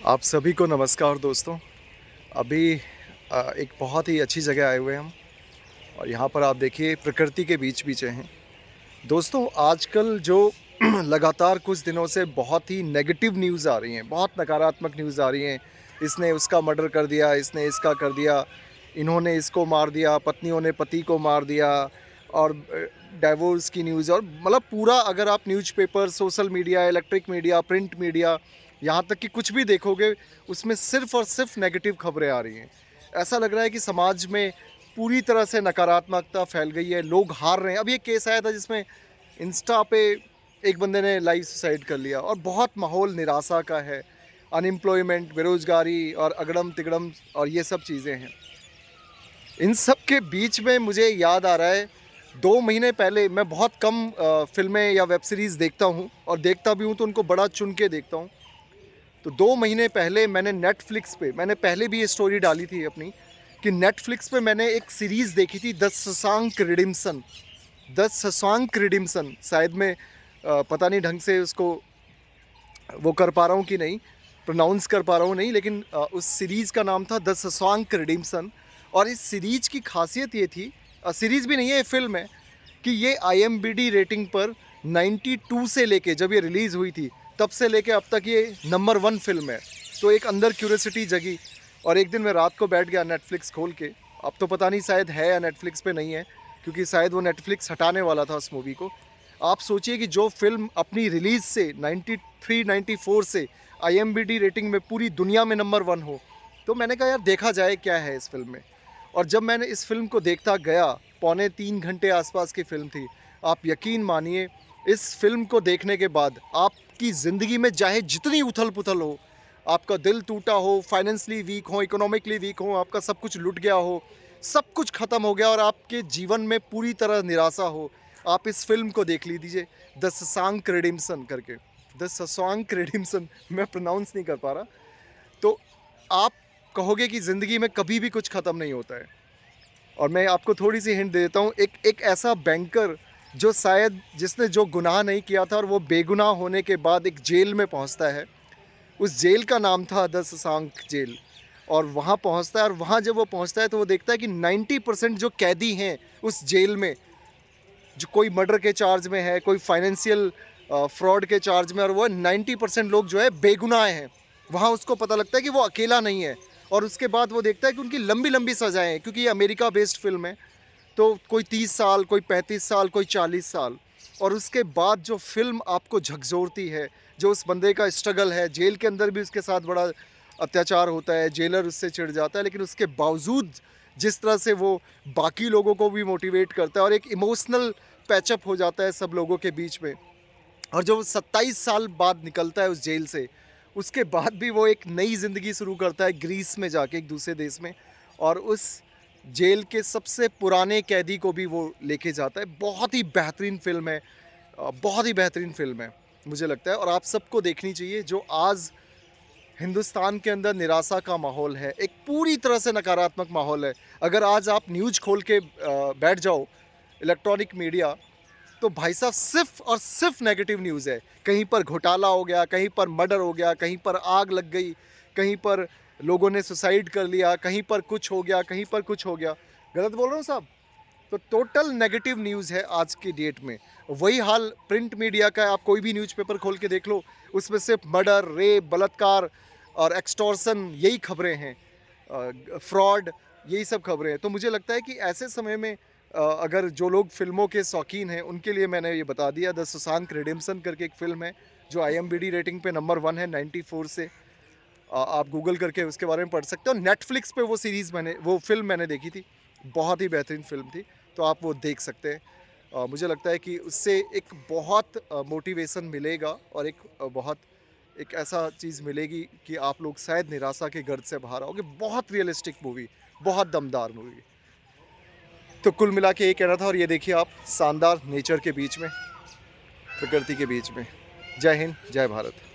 आप सभी को नमस्कार दोस्तों। अभी एक बहुत ही अच्छी जगह आए हुए हैं हम। और यहाँ पर आप देखिए प्रकृति के बीच हैं दोस्तों। आजकल जो लगातार कुछ दिनों से बहुत ही नेगेटिव न्यूज़ आ रही हैं, बहुत नकारात्मक न्यूज़ आ रही हैं। इसने उसका मर्डर कर दिया, इसने इसका कर दिया, इन्होंने इसको मार दिया, पत्नियों ने पति को मार दिया, और डाइवोर्स की न्यूज़, और मतलब पूरा अगर आप newspaper, social media, electric media, print media, यहाँ तक कि कुछ भी देखोगे उसमें सिर्फ़ और सिर्फ नेगेटिव खबरें आ रही हैं। ऐसा लग रहा है कि समाज में पूरी तरह से नकारात्मकता फैल गई है, लोग हार रहे हैं। अभी एक केस आया था जिसमें इंस्टा पे एक बंदे ने लाइव सुसाइड कर लिया, और बहुत माहौल निराशा का है। अनएम्प्लॉयमेंट, बेरोज़गारी और अगड़म तिगड़म और ये सब चीज़ें हैं। इन सब के बीच में मुझे याद आ रहा है, 2 महीने पहले मैं बहुत कम फ़िल्में या वेब सीरीज़ देखता हूँ, और देखता भी हूँ तो उनको बड़ा चुन के देखता हूँ। तो 2 महीने पहले मैंने नेटफ्लिक्स पे, मैंने पहले भी ये स्टोरी डाली थी अपनी, कि नेटफ्लिक्स पे मैंने एक सीरीज़ देखी थी, the Shashank redemption. The Shashank redemption, शायद मैं पता नहीं ढंग से उसको वो कर पा रहा हूँ कि नहीं, प्रोनाउंस कर पा रहा हूँ नहीं, लेकिन उस सीरीज़ का नाम था द शशांक रिडेम्पशन। और इस सीरीज़ की खासियत ये थी, सीरीज़ भी नहीं है, ये फिल्म है, कि ये IMDb रेटिंग पर 92 से लेके, जब ये रिलीज़ हुई थी तब से लेके अब तक ये नंबर 1 फिल्म है। तो एक अंदर क्यूरियोसिटी जगी, और एक दिन मैं रात को बैठ गया नेटफ्लिक्स खोल के। अब तो पता नहीं शायद है या नेटफ्लिक्स पे नहीं है, क्योंकि शायद वो नेटफ्लिक्स हटाने वाला था उस मूवी को। आप सोचिए कि जो फिल्म अपनी रिलीज़ से 93 94 से IMDb रेटिंग में पूरी दुनिया में नंबर 1 हो। तो मैंने कहा यार देखा जाए क्या है इस फिल्म में। और जब मैंने इस फिल्म को देखता गया, पौने 3 घंटे आसपास की फ़िल्म थी। आप यकीन मानिए, इस फिल्म को देखने के बाद आपकी ज़िंदगी में चाहे जितनी उथल-पुथल हो, आपका दिल टूटा हो, फाइनेंशियली वीक हो, इकोनॉमिकली वीक हो, आपका सब कुछ लुट गया हो, सब कुछ ख़त्म हो गया और आपके जीवन में पूरी तरह निराशा हो, आप इस फिल्म को देख लीजिए, द शशांक रिडेम्पशन करके। द शशांक रिडेम्पशन, मैं प्रोनाउंस नहीं कर पा रहा। तो आप कहोगे कि ज़िंदगी में कभी भी कुछ ख़त्म नहीं होता है। और मैं आपको थोड़ी-सी हिंट दे देता हूँ, एक एक ऐसा बैंकर जो शायद जिसने जो गुनाह नहीं किया था, और वो बेगुनाह होने के बाद एक जेल में पहुँचता है। उस जेल का नाम था द शशांक जेल। और वहाँ पहुँचता है, और वहाँ जब वो पहुँचता है तो वो देखता है कि 90% जो कैदी हैं उस जेल में, जो कोई मर्डर के चार्ज में है, कोई फाइनेंशियल फ्रॉड के चार्ज में, और वो 90% लोग जो है बेगुनाह हैं। वहाँ उसको पता लगता है कि वो अकेला नहीं है। और उसके बाद वो देखता है कि उनकी लंबी-लंबी सज़ाएँ हैं, क्योंकि ये अमेरिका बेस्ड फ़िल्म है। तो कोई 30 साल, कोई 35 साल, कोई 40 साल। और उसके बाद जो फ़िल्म आपको झकझोरती है, जो उस बंदे का स्ट्रगल है, जेल के अंदर भी उसके साथ बड़ा अत्याचार होता है, जेलर उससे चिढ़ जाता है, लेकिन उसके बावजूद जिस तरह से वो बाकी लोगों को भी मोटिवेट करता है, और एक इमोशनल पैचअप हो जाता है सब लोगों के बीच में। और जो 27 साल बाद निकलता है उस जेल से, उसके बाद भी वो एक नई ज़िंदगी शुरू करता है ग्रीस में जाके, एक दूसरे देश में। और उस जेल के सबसे पुराने कैदी को भी वो लेके जाता है। बहुत ही बेहतरीन फ़िल्म है, बहुत ही बेहतरीन फ़िल्म है मुझे लगता है, और आप सबको देखनी चाहिए। जो आज हिंदुस्तान के अंदर निराशा का माहौल है, एक पूरी तरह से नकारात्मक माहौल है। अगर आज आप न्यूज़ खोल के बैठ जाओ, इलेक्ट्रॉनिक मीडिया, तो भाई साहब सिर्फ और सिर्फ नेगेटिव न्यूज़ है। कहीं पर घोटाला हो गया, कहीं पर मर्डर हो गया, कहीं पर आग लग गई, कहीं पर लोगों ने सुसाइड कर लिया, कहीं पर कुछ हो गया, कहीं पर कुछ हो गया। गलत बोल रहा हूँ साहब? तो टोटल नेगेटिव न्यूज़ है आज की डेट में। वही हाल प्रिंट मीडिया का है, आप कोई भी न्यूज़पेपर खोल के देख लो, उसमें सिर्फ मर्डर, रेप, बलात्कार और एक्सटॉर्शन, यही खबरें हैं। फ्रॉड, यही सब खबरें हैं। तो मुझे लगता है कि ऐसे समय में अगर जो लोग फ़िल्मों के शौकीन हैं, उनके लिए मैंने ये बता दिया। द शशांक रिडेम्पशन करके एक फ़िल्म है, जो IMDb रेटिंग पे नंबर 1 है 94 से। आप गूगल करके उसके बारे में पढ़ सकते हो। नेटफ्लिक्स पे वो फ़िल्म मैंने देखी थी, बहुत ही बेहतरीन फ़िल्म थी, तो आप वो देख सकते हैं। मुझे लगता है कि उससे एक बहुत मोटिवेशन मिलेगा, और एक ऐसा चीज़ मिलेगी कि आप लोग शायद निराशा के गर्त से बाहर आओगे। बहुत रियलिस्टिक मूवी, बहुत दमदार मूवी। तो कुल मिला के ये कहना था, और ये देखिए आप, शानदार नेचर के बीच में, प्रकृति के बीच में। जय हिंद, जय भारत।